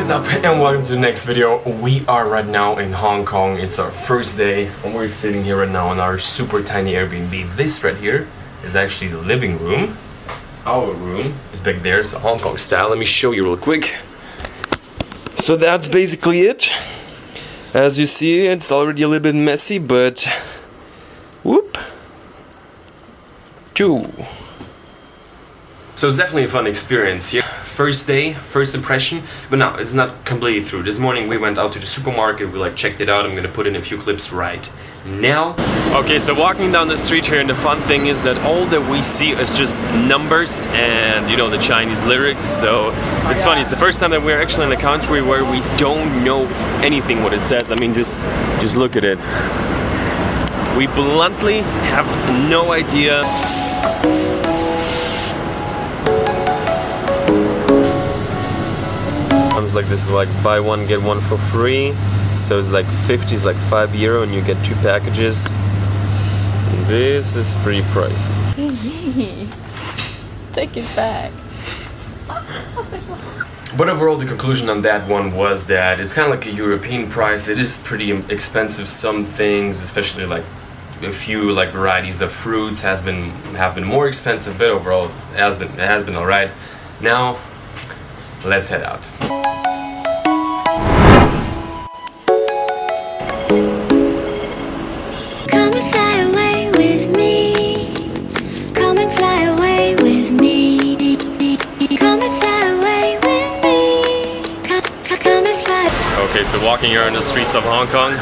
is up and welcome to the next video. We are right now in Hong Kong. It's our first day and we're sitting here right now in our super tiny Airbnb. This right here is actually the living room. Our room is back there, so Hong Kong style. Let me show you real quick. So that's basically it. As you see, it's already a little bit messy, but whoop. So it's definitely a fun experience here. First day, first impression, but no, it's not completely through. This morning we went out to the supermarket, we checked it out. I'm gonna put in a few clips right now. Okay, so walking down the street here, and the fun thing is that all that we see is just numbers and, you know, the Chinese lyrics. So it's funny, it's the first time that we're actually in a country where we don't know anything what it says. I mean, just look at it. We bluntly have no idea. Comes like this, like buy one get one for free. So it's like 50 is like €5 and you get 2 packages. This is pretty pricey. Take it back. But overall the conclusion on that one was that it's kind of like a European price. It is pretty expensive. Some things, especially like a few like varieties of fruits have been more expensive, but overall it has been alright. Now let's head out. Okay, so walking here on the streets of Hong Kong,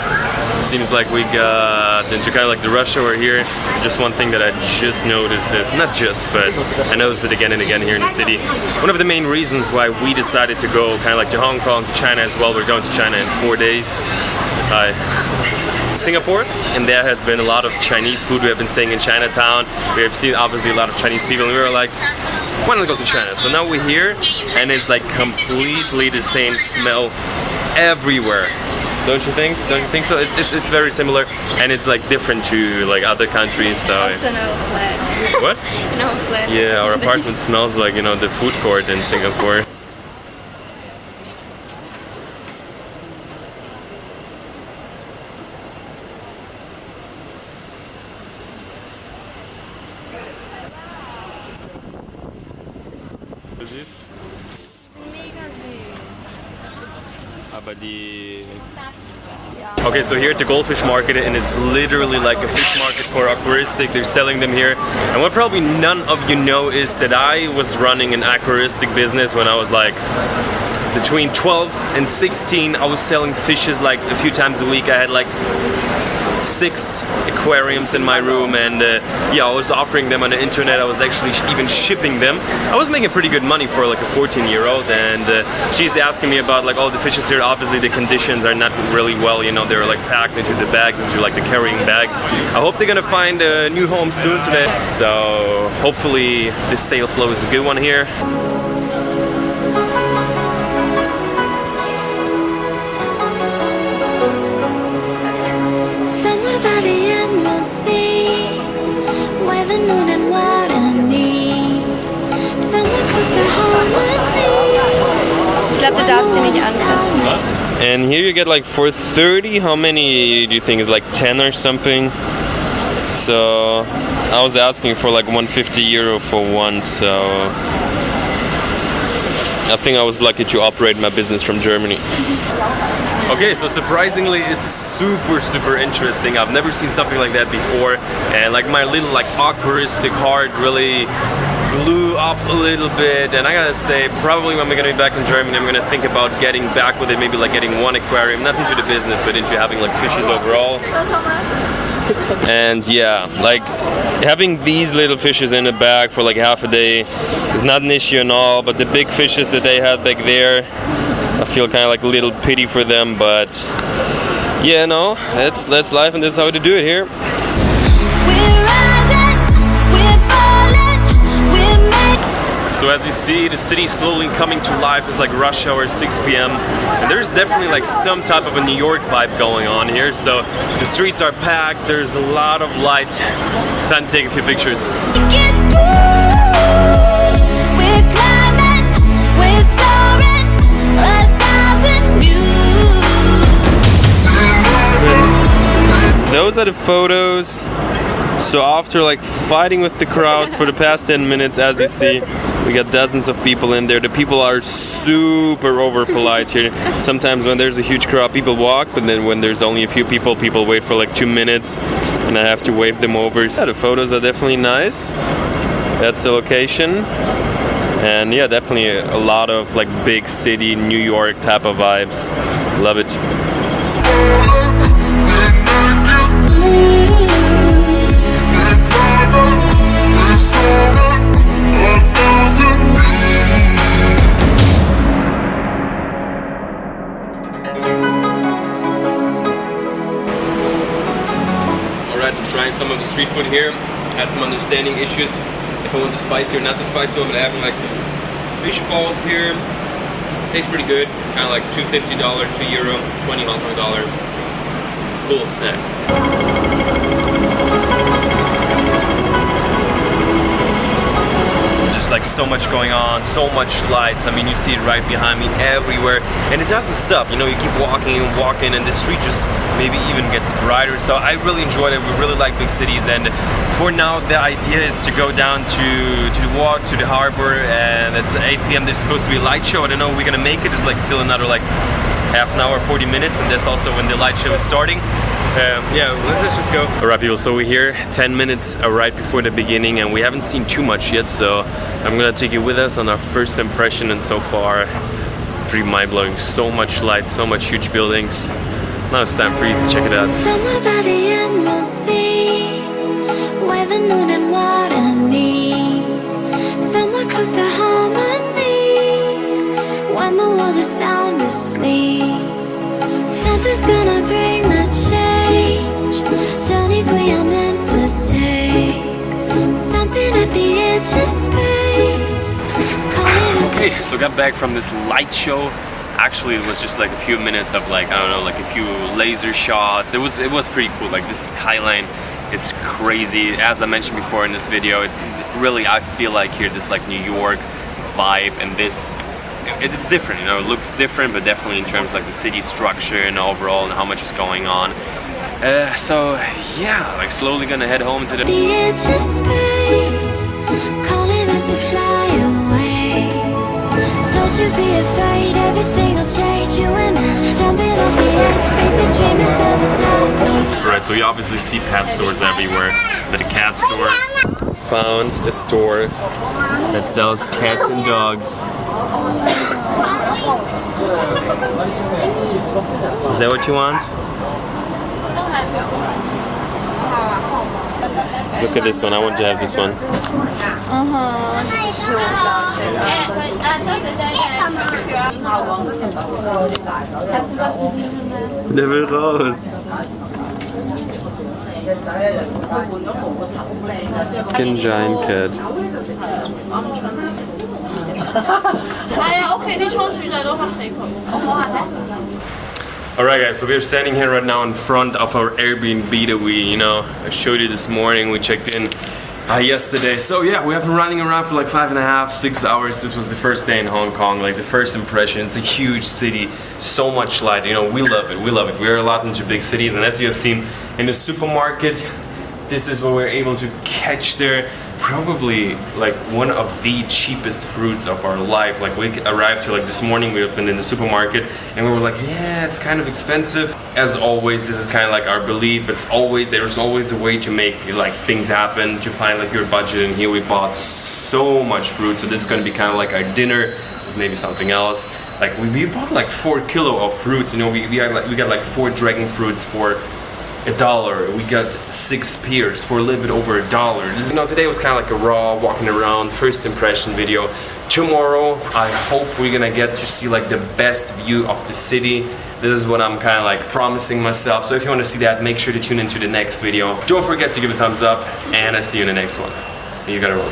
seems like we got into kind of like the rush hour here. Just one thing that I just noticed is, not just, but I noticed it again and again here in the city. One of the main reasons why we decided to go kind of like to Hong Kong, to China as well. We're going to China in 4 days. Singapore, and there has been a lot of Chinese food. We have been staying in Chinatown. We have seen obviously a lot of Chinese people, and we were like, why not go to China? So now we're here, and it's like completely the same smell everywhere. Don't you think? Don't you think so? It's very similar, and it's like different to like other countries. So also no flat. What? No flat. Yeah, our apartment smells like, you know, the food court in Singapore. Okay, so here at the goldfish market, and it's literally like a fish market for aquaristic. They're selling them here, and what probably none of you know is that I was running an aquaristic business when I was like between 12 and 16. I was selling fishes like a few times a week. I had like 6 aquariums in my room, and yeah, I was offering them on the internet. I was actually even shipping them. I was making pretty good money for like a 14-year-old, and she's asking me about like all the fishes here. Obviously the conditions are not really well, you know, they're like packed into the bags, into like the carrying bags. I hope they're gonna find a new home soon today, so hopefully this sale flow is a good one here. And here you get like for 30, how many do you think is like 10 or something? So I was asking for like €150 for one, so I think I was lucky to operate my business from Germany. Okay, so surprisingly it's super interesting. I've never seen something like that before, and like my little like aquaristic heart really blew up a little bit, and I gotta say, probably when we're gonna be back in Germany, I'm gonna think about getting back with it, maybe like getting one aquarium, not into the business, but into having like fishes overall. And yeah, like having these little fishes in the bag for like half a day is not an issue and all, but the big fishes that they had back there, I feel kind of like a little pity for them, but yeah, no, that's life, and that's how to do it here. So as you see, the city slowly coming to life. It's like rush hour, 6 p.m. And there's definitely like some type of a New York vibe going on here. So the streets are packed, there's a lot of light. Time to take a few pictures. We're climbing, we're soaring, 1,000 those are the photos. So after like fighting with the crowds for the past 10 minutes, as you see, we got dozens of people in there. The people are super over polite here. Sometimes when there's a huge crowd, people walk, but then when there's only a few people, people wait for like 2 minutes and I have to wave them over. So the photos are definitely nice. That's the location. And yeah, definitely a lot of like big city, New York type of vibes. Love it. Alright, so I'm trying some of the street food here. Had some understanding issues if I want the spicy or not the spicy one, but I have like some fish balls here. Tastes pretty good. Kind of like $2.50, €2, $20 Hong Kong dollar. Cool snack. Like so much going on, so much lights. I mean, you see it right behind me everywhere, and it doesn't stop. You know, you keep walking and walking, and the street just maybe even gets brighter. So I really enjoyed it. We really like big cities, and for now the idea is to go down to the walk to the harbor, and at 8 p.m. there's supposed to be a light show. I don't know if we're gonna make it. It's like still another like half an hour, 40 minutes, and that's also when the light show is starting. Yeah, let's just go. Alright people, so we're here 10 minutes right before the beginning and we haven't seen too much yet, so I'm gonna take you with us on our first impression, and so far it's pretty mind-blowing. So much light, so much huge buildings. Now it's time for you to check it out. Somewhere by the emerald sea, where the moon and water meet, somewhere close to harmony, when the world is sound asleep. Something's gonna bring the change, journeys we are meant to take, something at the edge of space, calling us. Okay, so got back from this light show. Actually, it was just like a few minutes of like, I don't know, like a few laser shots. It was pretty cool. Like this skyline is crazy. As I mentioned before in this video, it really, I feel like here this like New York vibe, and this it's different, you know, it looks different, but definitely in terms of like the city structure and overall and how much is going on. So yeah, like slowly gonna head home to the edge of space, calling us to fly away. Don't you be afraid, everything will change. You and I jumping off the edge, they say dreamers never die. So right, so you obviously see pet stores everywhere, but a cat store. Found a store that sells cats and dogs. Is that what you want? Look at this one, I want to have this one. Der will raus. Fucking giant cat. Alright guys, so we're standing here right now in front of our Airbnb that I showed you this morning. We checked in yesterday. So yeah, we have been running around for like 5.5, 6 hours. This was the first day in Hong Kong, like the first impression. It's a huge city, so much light, we love it, we love it. We're a lot into big cities, and as you have seen in the supermarket, this is what we're able to catch there. Probably like one of the cheapest fruits of our life. Like we arrived here like this morning, we opened in the supermarket and we were like, yeah, it's kind of expensive. As always, this is kind of like our belief. There's always a way to make like things happen, to find like your budget, and here we bought so much fruit. So this is going to be kind of like our dinner with maybe something else. Like we bought like 4 kilos of fruits, we got like 4 dragon fruits for $1. We got 6 pears for a little bit over $1. Today was kind of like a raw walking around first impression video. Tomorrow I hope we're gonna get to see like the best view of the city. This is what I'm kind of like promising myself. So if you want to see that, make sure to tune into the next video. Don't forget to give a thumbs up, and I'll see you in the next one. You gotta roll.